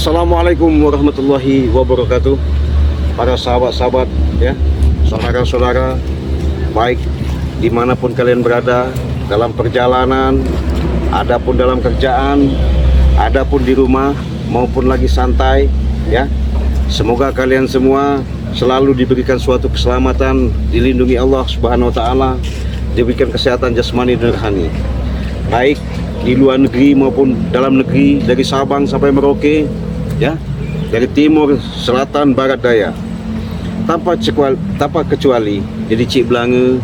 Assalamualaikum warahmatullahi wabarakatuh. Para sahabat-sahabat ya, saudara-saudara, baik dimanapun kalian berada, dalam perjalanan, adapun dalam kerjaan, adapun di rumah maupun lagi santai ya. Semoga kalian semua selalu diberikan suatu keselamatan, dilindungi Allah Subhanahu wa taala, diberikan kesehatan jasmani dan rohani. Baik di luar negeri maupun dalam negeri, dari Sabang sampai Merauke ya, dari timur, selatan, barat, daya, tanpa kecuali. Jadi Cik Belanga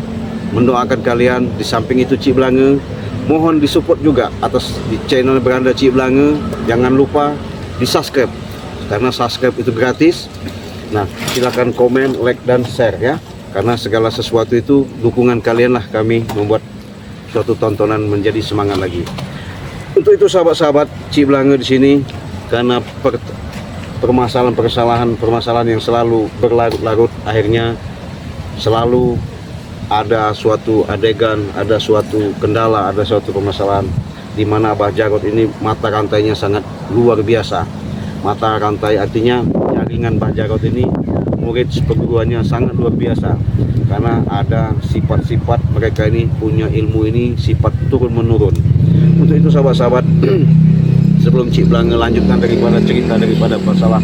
mendoakan kalian. Di samping itu Cik Belanga mohon disupport juga atas di channel Beranda Cik Belanga. Jangan lupa di subscribe, karena subscribe itu gratis. Nah, silakan komen, like, dan share ya, karena segala sesuatu itu dukungan kalian lah kami membuat suatu tontonan menjadi semangat lagi. Untuk itu sahabat-sahabat, Cik Belanga di sini karena permasalahan yang selalu berlarut-larut, akhirnya selalu ada suatu adegan, ada suatu kendala, ada suatu permasalahan di mana Abah Jarot ini mata rantainya sangat luar biasa. Mata rantai artinya jaringan Abah Jarot ini, murid perguruannya sangat luar biasa, karena ada sifat-sifat mereka ini punya ilmu ini sifat turun menurun. Untuk itu sahabat-sahabat, sebelum Cik Belanga lanjutkan daripada masalah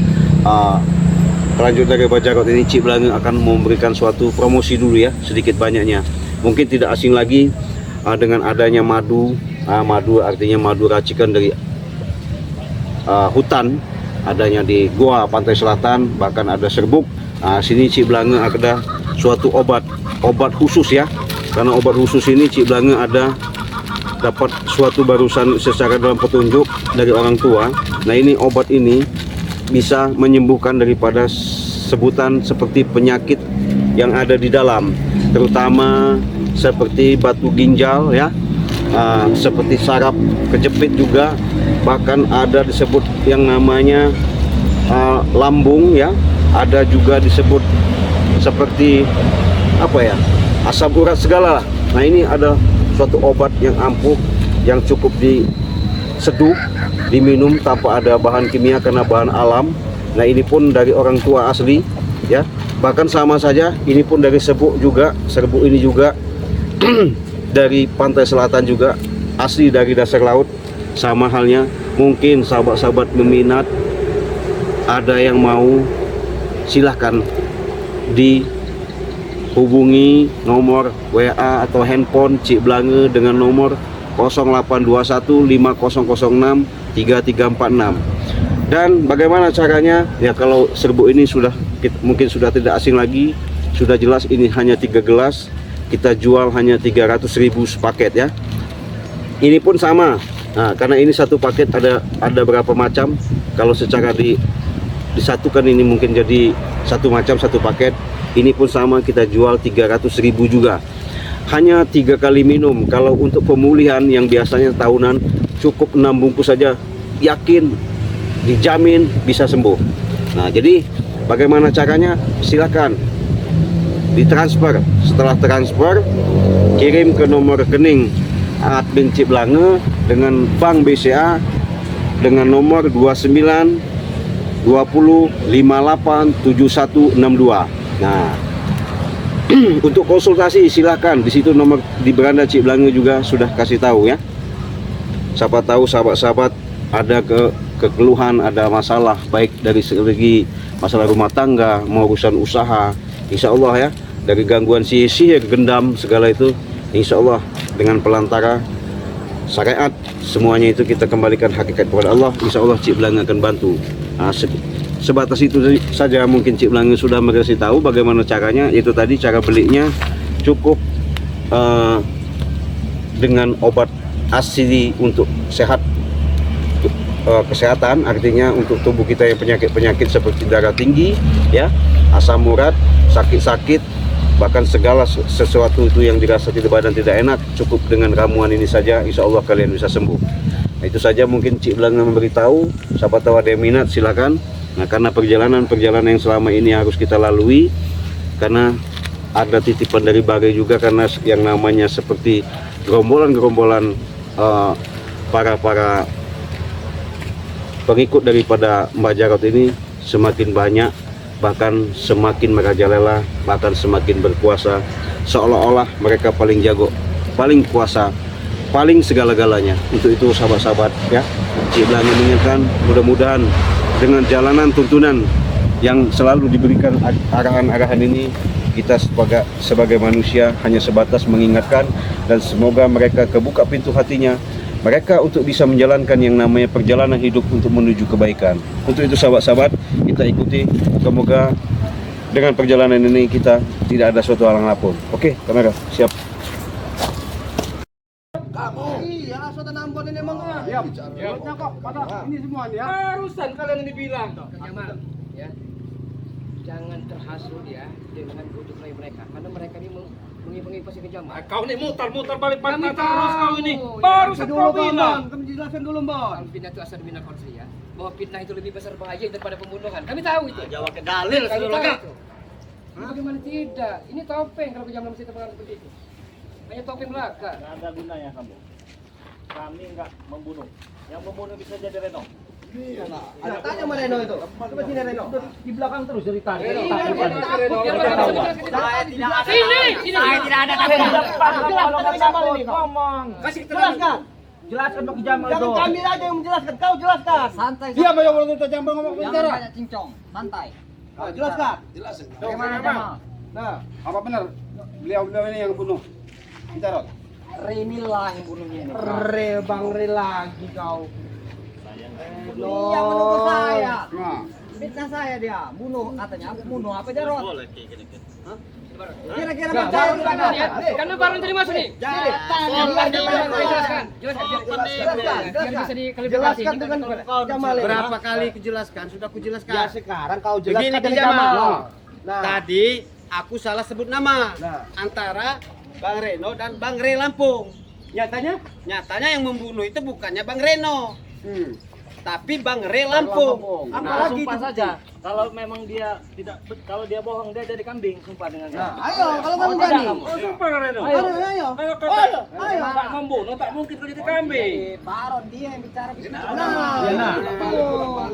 lanjut dari Abah Jarot ini, Cik Belanga akan memberikan suatu promosi dulu ya, sedikit banyaknya. Mungkin tidak asing lagi dengan adanya madu. Madu artinya madu racikan dari hutan, adanya di Goa Pantai Selatan, bahkan ada serbuk. Sini Cik Belanga ada suatu obat khusus ya, karena obat khusus ini Cik Belanga ada dapat suatu barusan secara dalam petunjuk dari orang tua. Nah, ini obat ini bisa menyembuhkan daripada sebutan seperti penyakit yang ada di dalam, terutama seperti batu ginjal ya, seperti saraf kejepit juga, bahkan ada disebut yang namanya lambung ya, ada juga disebut seperti apa ya, asam urat segala lah. Nah, ini ada suatu obat yang ampuh, yang cukup diseduh, diminum tanpa ada bahan kimia karena bahan alam. Nah, ini pun dari orang tua asli ya, bahkan sama saja ini pun dari serbuk juga. Serbuk ini juga dari pantai selatan juga, asli dari dasar laut. Sama halnya, mungkin sahabat-sahabat meminat, ada yang mau, silahkan dihubungi nomor WA atau handphone Cik Belanga dengan nomor 082150063346. Dan bagaimana caranya ya? Kalau serbuk ini mungkin sudah tidak asing lagi, sudah jelas ini hanya 3 gelas, kita jual hanya 300.000 sepaket ya. Ini pun sama. Nah, karena ini satu paket ada berapa macam, kalau secara disatukan ini mungkin jadi satu macam satu paket. Ini pun sama, kita jual 300.000 juga. Hanya 3 kali minum. Kalau untuk pemulihan yang biasanya tahunan, cukup 6 bungkus saja, yakin, dijamin bisa sembuh. Nah, jadi bagaimana caranya? Silakan ditransfer. Setelah transfer, kirim ke nomor rekening admin Cik Belanga dengan Bank BCA dengan nomor 29 20 58 7162. Nah, untuk konsultasi silahkan di situ, nomor di Beranda Cik Belanga juga sudah kasih tahu ya. Siapa tahu sahabat-sahabat ada kekeluhan, ada masalah, baik dari segi masalah rumah tangga mau urusan usaha, insya Allah ya, dari gangguan sihir, gendam segala itu, insya Allah dengan pelantara syariat semuanya itu kita kembalikan hakikat kepada Allah. Insya Allah Cik Belanga akan bantu. Nah, sebatas itu saja mungkin Cik Belanga sudah mengasih tahu bagaimana caranya. Itu tadi cara belinya, cukup dengan obat asli untuk sehat, kesehatan, artinya untuk tubuh kita yang penyakit-penyakit seperti darah tinggi ya, asam urat, sakit-sakit, bahkan segala sesuatu itu yang dirasa di badan tidak enak, cukup dengan ramuan ini saja, insya Allah kalian bisa sembuh. Nah, itu saja mungkin Cik Belanga memberitahu. Siapa tahu ada yang minat, silakan. Nah, karena perjalanan yang selama ini harus kita lalui, karena ada titipan dari Bagai juga, karena yang namanya seperti gerombolan-gerombolan para pengikut daripada Mbak Jarot ini semakin banyak, bahkan semakin merajalela, bahkan semakin berkuasa, seolah-olah mereka paling jago, paling kuasa, paling segala-galanya. Untuk itu sahabat-sahabat ya, Cik Blank mengingatkan, mudah-mudahan dengan jalanan tuntunan yang selalu diberikan arahan-arahan ini, kita sebagai manusia hanya sebatas mengingatkan, dan semoga mereka kebuka pintu hatinya, mereka untuk bisa menjalankan yang namanya perjalanan hidup untuk menuju kebaikan. Untuk itu sahabat-sahabat, kita ikuti, semoga dengan perjalanan ini kita tidak ada suatu halangan apapun. Oke, kamera siap. Iya, suatu Ambon ini emang. Siap. Kok pada ini semua ya. Harusan kalian ini bilang. Jamal, ya. Jangan terhasut ya dengan bujuk rayu mereka, karena mereka ini mengimbangi ke Jamal. Kau nih mutar-mutar balik pantai terus kau ini. Baru kau bilang. Kami jelaskan dulu, Mbak. Fitnah itu asal minal konsri ya. Bahwa fitnah itu lebih besar bahaya daripada pembunuhan. Kami tahu itu. Jawab ke dalil Kami tahu itu. Bagaimana tidak? Ini topeng kalau Jamal masih terpengaruh seperti itu. Hanya topeng belaka. Nggak ada gunanya kamu. Kami nggak membunuh. Yang membunuh bisa jadi Reno. Nah, tanya sama Reno itu. Coba sini Reno. Di belakang terus dari tadi. Sini, Saya tidak ada takut. Ngomong. Kasih jelaskan. Jelaskan Pak Jamal Jangan dong. kami aja yang menjelaskan, kau jelaskan. Santai. Dia yang boleh kita jambal ngomong Jangan bicara. banyak cincong. Santai. Jelaskan. Bagaimana Jamal? Nah, apa benar beliau ini yang bunuh Jarot? Reni lah yang bunuhnya ini. Bang Re lagi kau. Iya menurut saya. Nah, Fitnah saya dia. Bunuh katanya. Aku bunuh apa Jarot? Boleh kayak gini kan. Kira-kira Baru percaya dulu ya. Kan lu baru terima sini. Jelaskan. Biar bisa diklarifikasi. jelaskan dengan Jamal. Berapa kali kujelaskan? Sudah kujelaskan. Ya sekarang kau jelaskan Begini dengan Jamal. Nah, Tadi aku salah sebut nama Nah. antara Bang Reno dan Bang Re Lampung. Nyatanya yang membunuh itu bukannya Bang Reno, tapi Bang Re Lampung. Nah, sumpah saja. Kalau memang dia tidak, kalau dia bohong dia jadi kambing. Sumpah dengan saya. ayo kalau kamu berani. Sumpah Reno. Ayo. Ayo. Tak membunuh, tak mungkin kau jadi kambing. Baron dia yang bicara fitnah. Nah.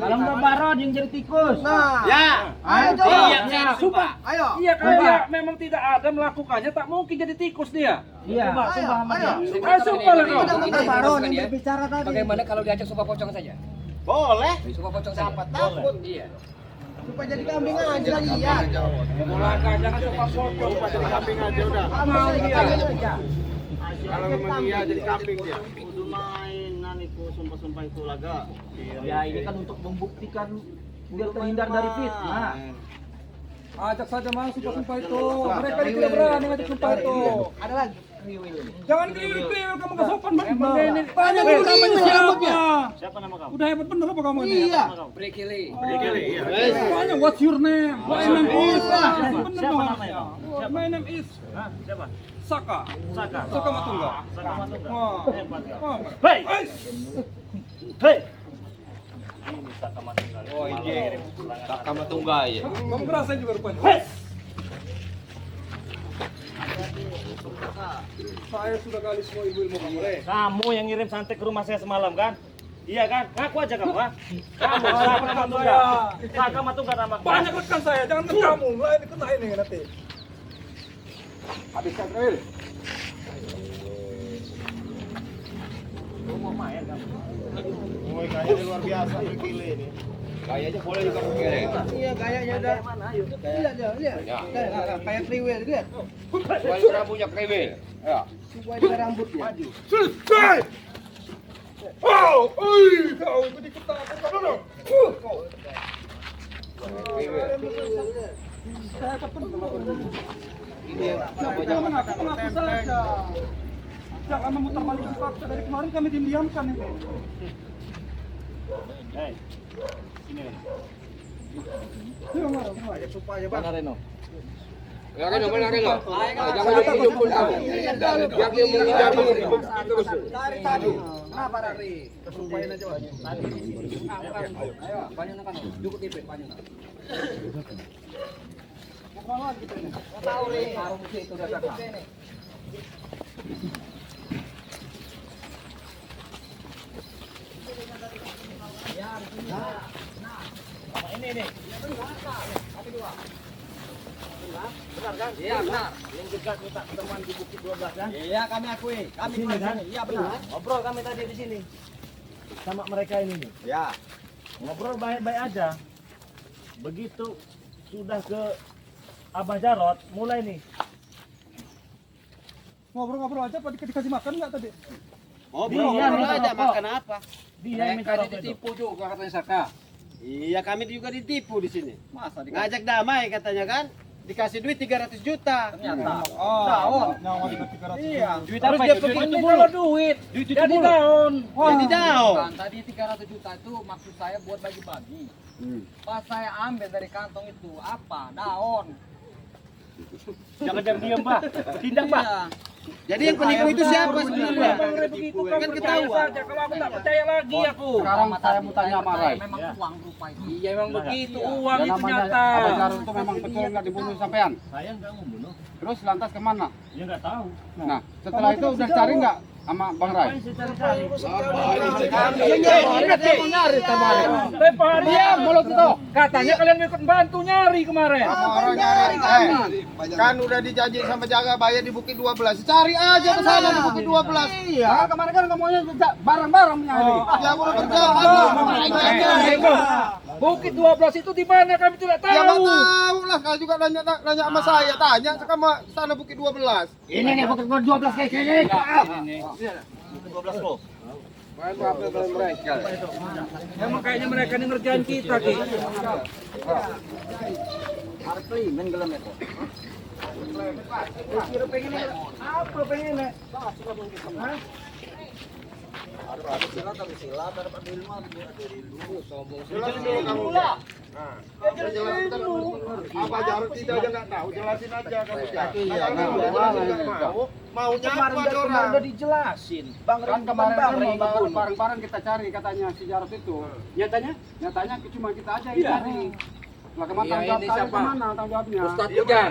Kalau nggak Baron yang jadi tikus. Nah. Ya. Ayo coba. Iya, saya sumpah. Ayo. Iya, kalau dia memang tidak ada melakukannya, tak mungkin jadi tikus dia. Iya, sumpah sama dia. Sumpah lah kau. Baron yang berbicara tadi. Bagaimana kalau diajak sumpah pocong saja? Boleh. Sumpah pocong saja. Siapa takut? Iya. Supaya jadi kambing aja lagi ya. Jangan sumpah pocong, jadi kambing aja udah. Kalau memang dia jadi kambing dia. Kudu mainan itu sumpah-sumpah itu laga. Ya ini kan untuk membuktikan biar terhindar dari fitnah. Ajak saja mas sumpah itu. Mereka tidak berani ngajak sumpah itu. Ada lagi. Riwil ini. Jangan kriwil kamu gak sopan banget. Tanya dulu namanya siapa? Siapa nama kamu? Udah hebat bener apa kamu ini? Iya. Brekili. Tanya what's your name? My name is. Siapa namanya? My name is Siapa? Saka. Saka. Saka Matungga. Saka Matungga. Wah. Hebat ya. Wah. Hei! Hei! Ini Saka Matungga. Oh, iya. Saka Matungga ya. Kamu ngerasain juga rupanya. Hei! Saya sudah kali semua ilmu kamu. Kamu yang ngirim santet ke rumah saya semalam kan? Iya kan? Ngaku aja kamu, ha? Kamu Saka Matungga. Saka Matungga nama kamu. Banyak rekan saya, jangan ke kamu. Ini kena ini nanti. Habiskan kriwil. Mau main kamu? Kayaknya luar biasa gile ini. Kayaknya boleh juga pakai. Iya, kayaknya udah. Mana? Ayo. Lihat. Kayak kriwil, lihat. Wali rambutnya kriwil. Ya. Supaya ada rambutnya. Selesai. Oh, kau ikut takut dulu. Saya ketemu sama ini jangan mengaku saja. Jangan memutar balik fakta dari kemarin kami diamkan ini. Hei. Sini. Supaya Mana Reno? Ya Reno, mana Reno? Jangan ditunjuk pun kamu. Biar dia menghindar terus. Dari tadi. Kenapa Rari? kesumpahin aja Pak. Ayo, banyak nak cukup tipis banyak nak. Mau gitu ini. Tahu nih. Sarung itu udah kakak. Ya, Sama ini nih. Benar kan? Iya benar. Yang dekat minta ketemuan di Bukit 12 kan? Iya, kami akui. Kami Sini, kan? Iya benar. Ngobrol kami tadi di sini. Sama mereka ini nih. Ya. Ngobrol baik-baik aja. Begitu sudah ke Abah Jarot, mulai nih. Ngobrol-ngobrol aja, Pak, dikasih makan nggak tadi? Ngobrol Iya, ngobrol aja rokok. makan apa? Dia yang minta Mereka rokok itu. ditipu juga katanya Saka. Iya, kami juga ditipu di sini. Masa Ngajak damai katanya kan? Dikasih duit 300 juta. ternyata. Oh, Daun. nyawa juga 300. Iya. Duit Terus apa dia itu? Duit pokoknya itu kalau duit, Duit itu jadi mulu. daun. Jadi daun. Bukan, tadi 300 juta itu maksud saya buat bagi-bagi. Pas saya ambil dari kantong itu apa? Daun. Jangan diam, Pak. Tindak, Pak. Iya. Jadi yang penipu itu siapa sebenarnya? Bang Re begitu Kan kan ketahuan. ketahuan saja. Kalau aku tak percaya lagi aku. Sekarang saya mau tanya sama Rai. Memang Ya. uang rupa itu. Iya memang begitu, uang itu nyata. Abang Jarod itu memang betul nggak dibunuh sampean. Saya enggak membunuh. Terus lantas kemana? Ya enggak tahu. Nah setelah itu udah cari nggak sama Bang Rai? Ngapain sih cari-cari? Mau nyari kemarin. Diam mulut itu. Katanya kalian mau ikut bantu nyari kemarin. Orang nyari kan udah dijanji sama jaga bayar di Bukit 12. Cari aja ke sana di Bukit 12. Iya. Kemarin kan ngomongnya bareng-bareng nyari. Ya udah kerja. Bukit 12 itu di mana kami tidak tahu. Ya nggak tahu lah, kalau juga nanya sama saya, tanya sama sana Bukit 12. Ini nih Bukit 12 kayak gini. Emang kayaknya mereka ini ngerjain kita, Ki. Apa pengen? Apa Jarod itu aja nggak tahu, jelasin aja kamu maunya apa orang? Udah dijelasin. Bang Kan kemarin kan bareng-bareng kita cari katanya si Jarod itu. Nyatanya? Nyatanya cuma kita aja yang cari. Lah kemana Iya, tanggung jawab ini saya siapa? kemana tanggung jawabnya? Ustadz Pujan.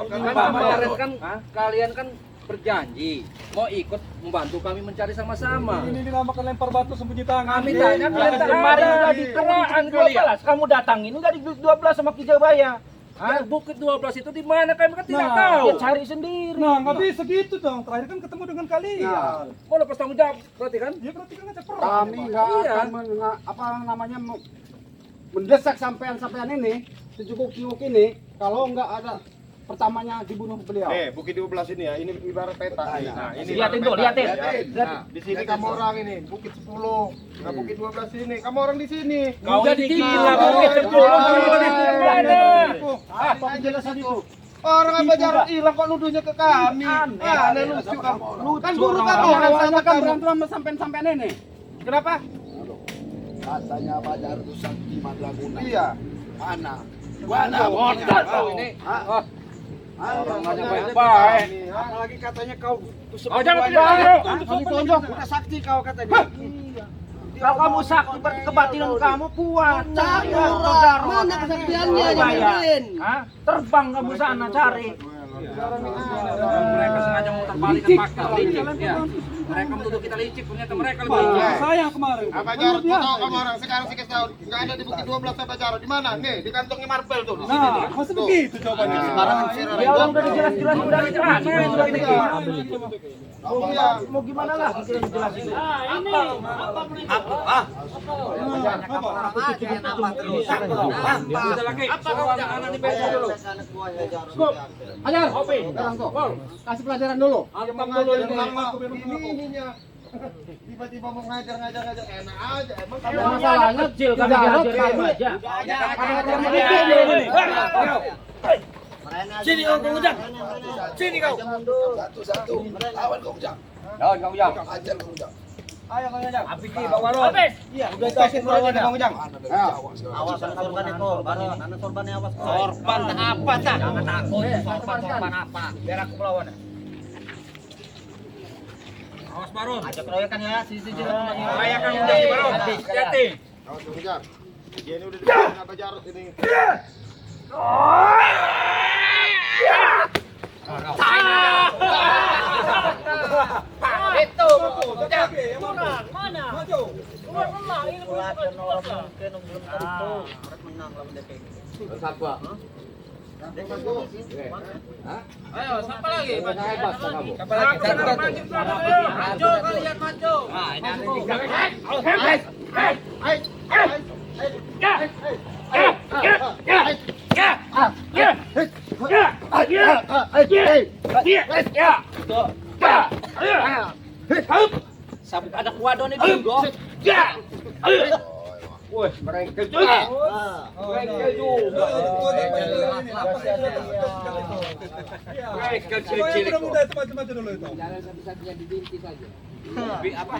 Kan kemarin kan kalian kan berjanji mau ikut membantu kami mencari sama-sama. Ini dinamakan lempar batu sembunyi tangan. Kami tanya kalian tak Kemarin ada. udah di keraan 12. Kamu datangin enggak di 12 sama Ki Jabaya? Ya, Bukit 12 itu di mana kami kan tidak Nah, tahu. Ya cari sendiri. Nah, nggak bisa gitu dong. Terakhir kan ketemu dengan kalian. Mau lepas tanggung jawab berarti kan? Ya berarti kan ngajak perang. Kami nggak Iya. akan apa namanya mendesak sampean ini, secukuk-cukuk ini, kalau nggak ada pertamanya dibunuh beliau. Bukit 12 ini ya, ini ibarat peta. Nah, ini Lihatin tuh, lihatin. Di sini kamu orang ini, Bukit 10. Nah, Bukit 12 ini, kamu orang di sini. Kau jadi gila, Bukit 10 di mana? Apa penjelasan itu? Orang apa Jarod hilang kok nuduhnya ke kami? Aneh lucu kamu. Kan guru kan orang sama kan kamu. berantem sama sampean-sampean ini. Kenapa? Katanya Pak Jarod Sakti Madraguna. Iya. Mana? Mana Tahu ini. Orang banyak baik-baik. Apalagi katanya kau Oh, jangan tidak. Ditonjok. udah sakti kau katanya. Kalau kamu sakti berarti kebatinan kamu kuat. Cari Mana kesaktiannya yang lain? Terbang kamu sana cari. Mereka sengaja muter balik ke fakta licik ya. Mereka menuduh kita licik, ternyata mereka lebih licik. Saya kemarin. Apa Jarod? Kau tahu kamu orang sekarang sih tahu. Enggak ada di Bukit 12 apa Jarod. Di mana? Nih, di kantongnya Marvel tuh di sini. Nah, masa begitu jawabannya? Ya orang udah dijelas-jelas udah diterangin udah ini. Mau gimana lah dijelasin. Udah lagi. Apa kau jangan di bawah dulu. Ajar, sekarang tuh. Kasih pelajaran dulu. Emang dulu ininya. Tiba-tiba mau ngajar enak aja. Emang kamu Masalahnya kecil kami diajarin aja. Sini kau Ujang. Sini kau. Satu-satu. Lawan kau Ujang. Lawan kau Ujang. Ajar kau Ujang. Ayo kau Ujang. Apiki Bang Warun. Iya, udah kasih mulai Bang Ujang. Awas Sorban itu, baru anak sorbannya awas. Sorban apa tak? Jangan takut, sorban apa? Biar aku melawan. Awas Barun. Ajak keroyokan ya, sisi Ayo kang Ujang di Barun. Hati-hati. Awas Bang Ujang. Dia ini udah dibikin apa Jarod ini. Itu. Mana? Maju. Luar menang, ini belum tentu. Siapa? Ayo, siapa lagi? Hebat kamu. Siapa lagi? Maju kalian maju. Nah, ini ada tiga. Sabuk ada kuadon itu go. Woi, mereka juga. Mereka juga. Mereka cilik-cilik. Jalan satu-satunya di binti saja. Apa?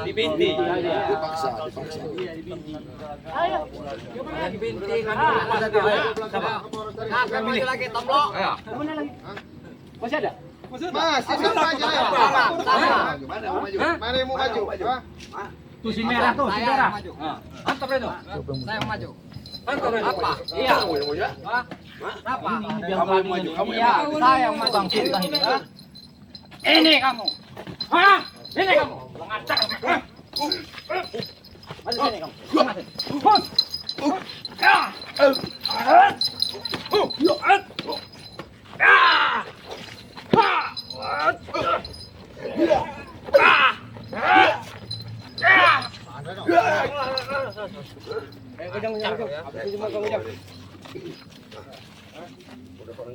Di binti. Dipaksa. Ayo. Di binti kan. Nah, kami lagi tomlok. Mana lagi? Masih ada? Masih sama aja ya. Gimana mau maju? Mana yang mau maju? Hah? Tuh si merah tuh, si merah. Mantap itu. Saya mau maju. Mantap itu. Apa? Iya. Hah? Apa? Kamu yang maju. Kamu Iya, yang maju. saya yang maju. Ini kamu. Hah? Ini kamu. Ngacak. Maju sini kamu.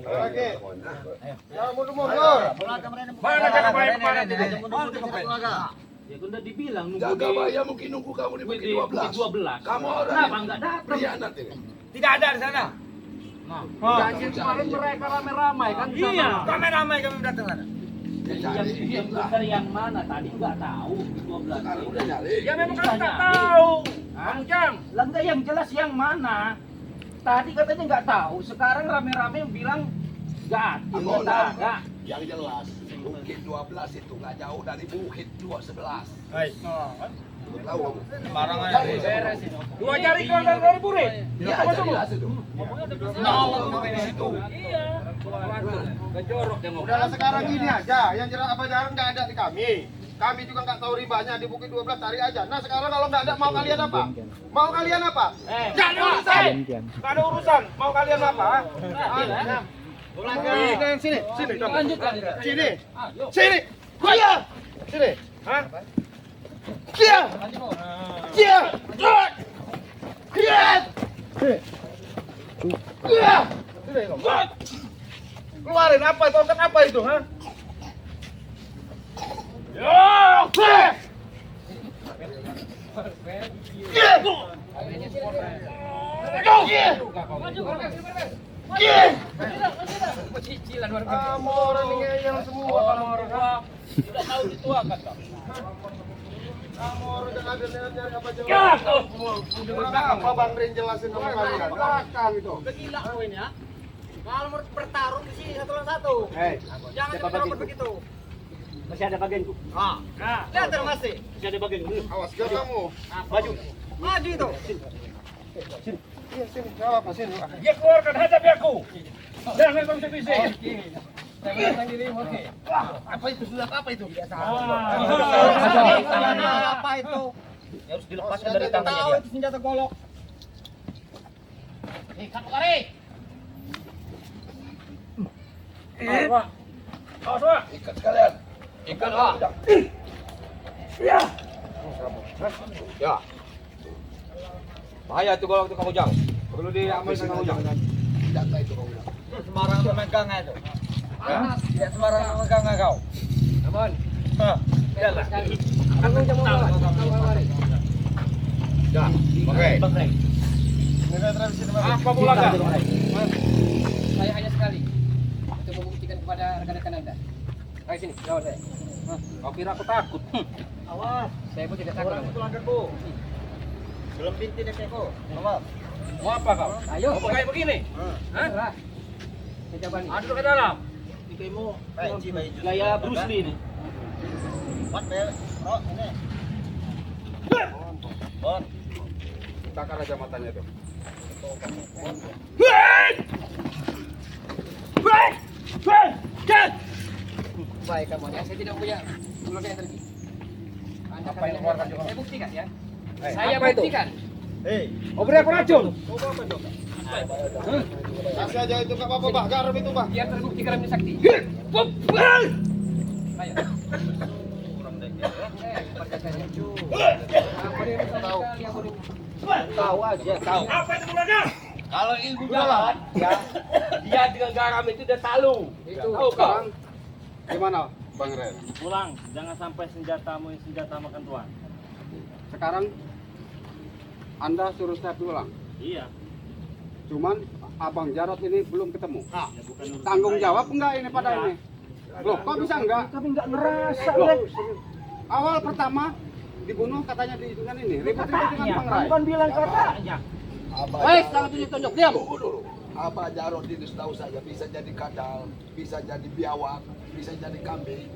Oke. Ya mundur. Mana cara main kemarin ini? Ya udah dibilang nunggu Jaga Bahaya mungkin nunggu kamu di bukit 12. 12. Kamu orang Kenapa enggak datang? Prianat ini. Tidak ada di sana. Janji kemarin mereka ramai-ramai kan? Iya. Ramai-ramai kami datang sana. Yang bukan yang mana tadi enggak tahu 12. Sekarang udah nyari. Ya memang kan tak tahu. Kang Jam, lah enggak yang jelas yang mana? Tadi katanya enggak tahu, sekarang rame-rame bilang enggak, Aku enggak ada. Yang jelas bukit 12 itu nggak jauh dari bukit 211. Baik. Tahu kamu? Sembarang aja. Beres ini. Dua jari keluar dari burit. Iya, jelas itu. Di situ. Iya. Kejorok dia mau. Udahlah sekarang gini aja, yang jelas apa jarang nggak ada di kami. Kami juga nggak tahu ribanya di Bukit 12, cari aja. Nah sekarang kalau nggak ada, mau kalian apa? Mau kalian apa? Nggak ada urusan. Nggak ada urusan. Mau kalian apa? Sini, sini, sini, sini, kaya, sini, Hah? kia, kia, kia, kia, sini, keluarin apa itu? Angkat apa itu? Hah? Kamu orang ini yang semua Sudah tahu dituakan kok. kamu orang yang ada nyari apa jelas? Apa Bang Rin jelasin sama kalian? Belakang itu. Gila kau ini ya. Kalau mau bertarung di sini satu lawan satu. Jangan bertarung begitu. Masih ada bagianku. Nah, lihat terus masih. Masih ada bagianku. Awas gak kamu. Maju. Maju itu. Iya sini, jawab apa sini? Dia keluarkan hadapi aku. Jangan kau bisa. Apa itu sudah apa itu? Apa itu? Ya harus dilepaskan dari tangannya Tahu dia. itu senjata golok. Kamu kari. Awas, Wak. Ikat sekalian. Ikan ah. Ya. Bahaya itu golok itu kamu jang. Perlu diamalkan kamu jang. Jaga itu kamu. Sembarang memegang itu. Tidak sembarang memegang kau. Aman. Iyalah. Aku jamu lawan. Ya. Oke. Apa pula kan? Saya hanya sekali untuk membuktikan kepada rekan-rekan Anda. Ayo sini, lawan saya. Kau kira aku takut? Awas, saya pun tidak takut. Belum binti deh keko. Awas. Mau apa kau? Ayo, Mau kayak begini? Hah? Saya coba nih. Masuk ke dalam. Kamu gaya Bruce Lee ini. Takar aja matanya itu. Baik kamu ya, saya tidak punya tenaga energi. Anda Apa yang keluarkan juga? Saya buktikan ya. Saya buktikan. Oh, beri aku racun. Kasih aja itu nggak apa-apa, Bah. Garam itu, Bah. Biar terbukti kalian sakti. Ayo. Tahu aja, tahu. Apa itu belakang? Kalau ilmu jalan, ya, dia dengan garam itu udah tahu. Itu tahu kau. Gimana, Bang Ren? Pulang, jangan sampai senjatamu senjata makan tuan. Sekarang Anda suruh saya pulang. Iya. Cuman Abang Jarot ini belum ketemu. Ya, bukan urusan Tanggung saya. jawab enggak ini pada Enggak. ini? Loh, kok bisa enggak? Tapi nggak ngerasa Loh, deh. awal pertama dibunuh katanya di dengan ini, ribut-ribut dengan Katanya, Bang Rai. bukan bilang katanya. Baik, jangan tunjuk-tunjuk, diam. Tunggu dulu. Abah Jarod ini setahu saya bisa jadi kadal, bisa jadi biawak, bisa jadi kambing.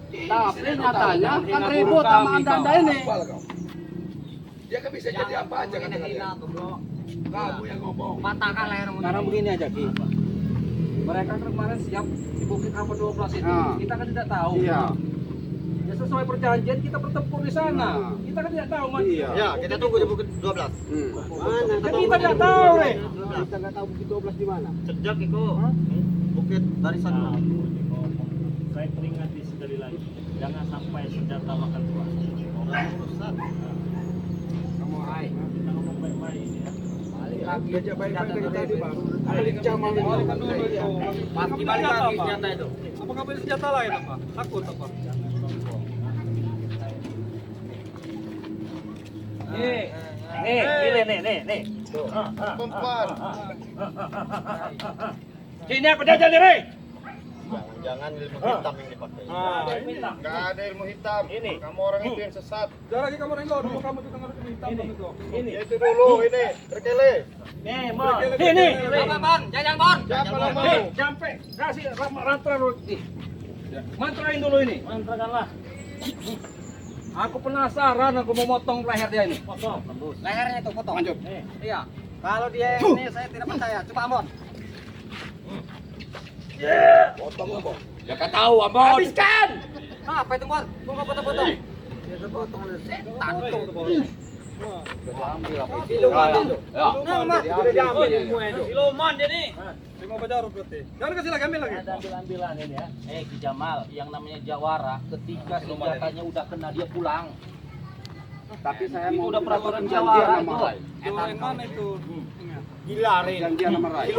Tapi nyatanya kan ribut sama Anda ini. Apa kau? Dia kan bisa jadi apa aja kan kamu yang ngomong. Patahkan leher. Sekarang begini aja, Ki. Mereka kan kemarin siap di Bukit apa 12 itu. Nah. Kita kan tidak tahu. Iya. Ya sesuai perjanjian kita bertempur di sana. Nah. Kita kan tidak tahu, Mas. Iya. Ya, kita tunggu di Bukit 12. Kan kita tidak tahu, Re. Kita nggak tahu Bukit 12 di mana. Sejak itu Bukit Barisan. Nah, saya peringati sekali lagi, jangan sampai senjata makan tuan. Orang urusan. Kamu Rai. Kita ngomong baik-baik ini ya. Kerja baik-baik dari tadi, Bang. Lincah malu. Pasti balik lagi senjata itu. Apa nggak boleh senjata lain apa? Takut apa? Nih. Perempuan. Sini apa jajan nih, Re? Jangan ilmu hitam yang dipakai. Nggak ada ilmu hitam. Ini. Kamu orang itu yang sesat. Jangan lagi kamu renggo, dulu kamu juga ngerti hitam itu. Ya itu dulu ini, berkele. Nih, Mon. Ini. Apa, Bon? Jajan, Bon. Siapa nama Nih, lu? sampai kasih mantra dulu. Nih. Mantrain dulu ini. Mantrakanlah. Aku penasaran, aku mau motong leher dia ini. Potong, tembus. Lehernya itu potong. Lanjut. Iya. Kalau dia ini saya tidak percaya. Coba, Bon. Potong apa? Ya kan tahu, Abon. Habiskan. Apa itu, Bon? Tunggu potong-potong. Dia potong setan tuh. Nah, sudah diambil ilmu itu. Siluman jadi. Lima Bajarut berarti. Jangan kasih lagi, ambil lagi. Ada ambil-ambilan ini ya. Ki Jamal, yang namanya jawara, ketika senjatanya udah kena dia pulang. Tapi saya Itu mau udah peraturan perjanjian jawara sama itu. Rai. Itu yang mana itu? Perjanjian sama Rai.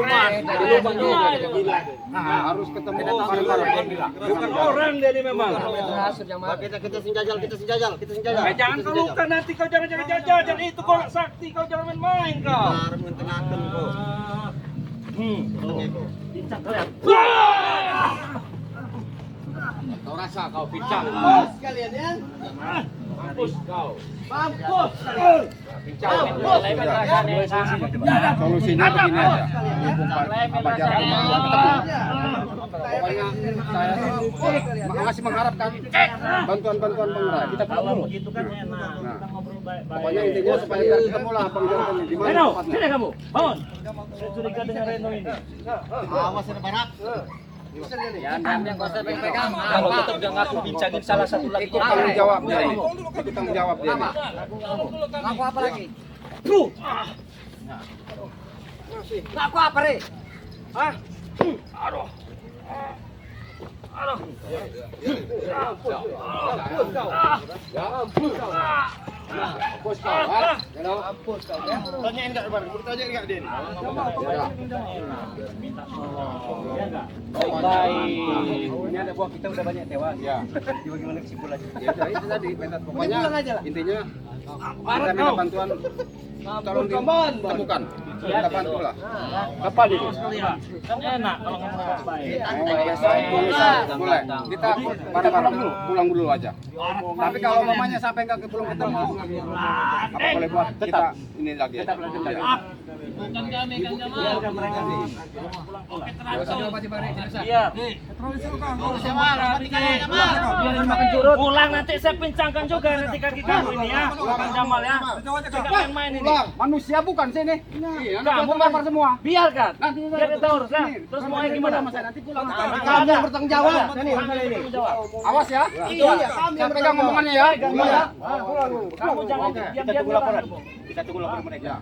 Nah, harus ketemu bareng-bareng. Bukan orang dia ini memang. Berhasil, Jamal. Kita senjajal. Jangan kau luka nanti kau jangan jajan itu kau sakti kau jangan main-main kau. Harus mentenangkan kok. Bincang kalian. Kau rasa kau bincang. Sekalian ya. Mampus kau. Mampus. Solusinya begini aja. Abah Jarot pokoknya saya masih mengharapkan bantuan-bantuan Bang Rai. Kita Kalau perlu. begitu kan enak. Kita ngobrol baik-baik. Pokoknya intinya supaya kita ketemu lah Bang Jarot ini. Di mana Reno, tempatnya? sini kamu. Bangun. Saya curiga dengan Reno ini. Awas ada barak. Jangan yang kau pegang. Kalau tetap jangan aku bincangin salah satu lagi. Itu tanggung jawab dia ini. Itu tanggung jawab dia ini. Ngaku apa lagi? Ngaku apa, Re? Hah? Aduh. Bos kau, ha? Tanyain enggak Bang? Bertanya enggak dia ini? Minta tolong. Ya enggak? Baik. Ini ada buah kita udah banyak tewas. Ya. Bagaimana kesimpulannya? Ya udah, itu tadi. Pokoknya intinya kita minta bantuan. Tolong ditemukan. Kita bantu lah. Kapan itu? Kan enak kalau ngomong baik-baik. Boleh. Kita bareng-bareng dulu, pulang dulu aja. Tapi kalau mamanya sampai nggak belum ketemu, apa boleh buat kita ini lagi aja. Biarkan mereka sih. Iya. Biarin makan curut. Pulang nanti saya pincangkan juga nanti kaki kamu ini ya. Bang Jamal ya. Jangan main-main ini. Manusia bukan sini. Kamu lapar semua. Biarkan. Nanti Biar kita urus lah. Terus maunya gimana? Nanti pulang. Kamu yang bertanggung jawab. Ini masalah ini. Awas ya. Iya. Saya pegang ngomongannya ya. Iya. Kamu jangan Kita diam-diam tunggu laporan. Kita tunggu laporan mereka.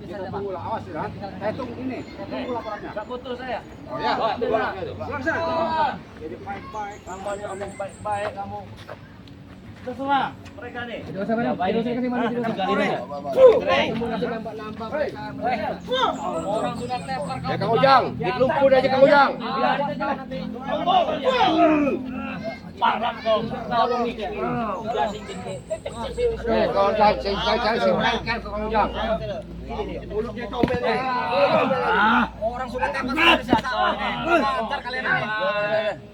Kita tunggu lah. Awas ya. Saya tunggu ini. Saya tunggu laporannya. Enggak putus saya. Oh ya. Pulang sana. Jadi baik-baik. Kamu baik-baik kamu. Terserah mereka nih. Orang sudah tepar Ya Kang Ujang, dikeluput aja Kang Ujang. biar aja nanti. Parah kau. Tahu mikir. Udah sing gede. Kalau saya Kang Ujang. Mulutnya comel nih. Orang sudah tepar dari satu. Ntar kalian ini.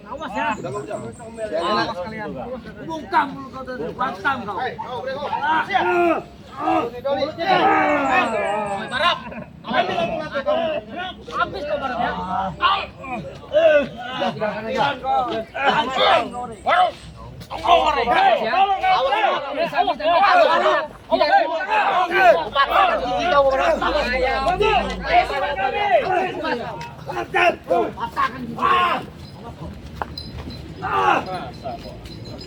Awas ya. Awas kalian. Bungkam mulut kau tuh. Bantam kau. Barap. Habis kau barap ya.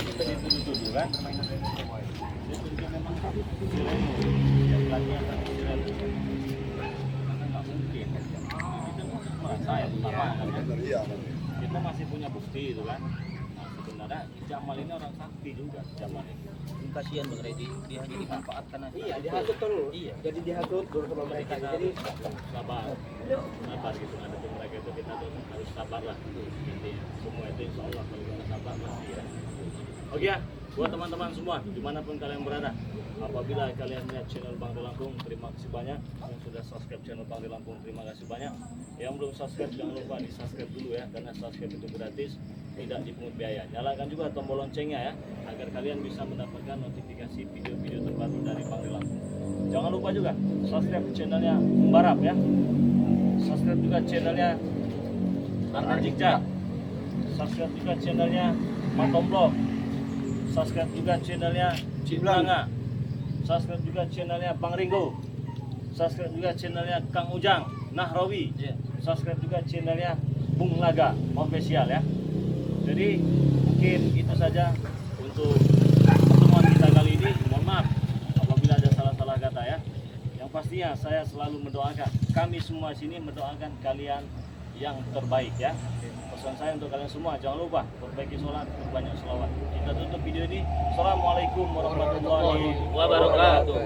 Kita dituduh kan. Kita masih punya bukti itu kan. Nah, sebenarnya Jamal ini orang sakti juga, Jamal ini. Kasihan Bang Redi, dia hanya dimanfaatkan aja. Iya, dihasut terus. Iya. Jadi dihasut dulu sama mereka. Jadi sabar gitu ngadepin mereka itu kita tuh harus sabar lah intinya semua itu insya Allah kalau kita sabar pasti ya. Oke ya, buat teman-teman semua dimanapun kalian berada, apabila kalian lihat channel Bang De Lampung, terima kasih banyak. Yang sudah subscribe channel Bang De Lampung, terima kasih banyak. Yang belum subscribe jangan lupa di subscribe dulu ya, karena subscribe itu gratis, tidak dipungut biaya. Nyalakan juga tombol loncengnya ya, agar kalian bisa mendapatkan notifikasi video-video terbaru dari Bang De Lampung. Jangan lupa juga subscribe channelnya Membarap ya. Subscribe juga channelnya Arna Jikja. Subscribe juga channelnya Matomblo. Subscribe juga channelnya Ciblanga. Subscribe juga channelnya Bang Ringo. Subscribe juga channelnya Kang Ujang Nahrawi. Subscribe juga channelnya Bung Laga Official ya. Jadi mungkin itu saja untuk pertemuan kita kali ini. Mohon maaf apabila ada salah-salah kata ya. Yang pastinya saya selalu mendoakan, kami semua sini mendoakan kalian yang terbaik ya. Pesan saya untuk kalian semua, jangan lupa perbaiki sholat, perbanyak sholawat. Kita tutup video ini. Assalamualaikum warahmatullahi wabarakatuh.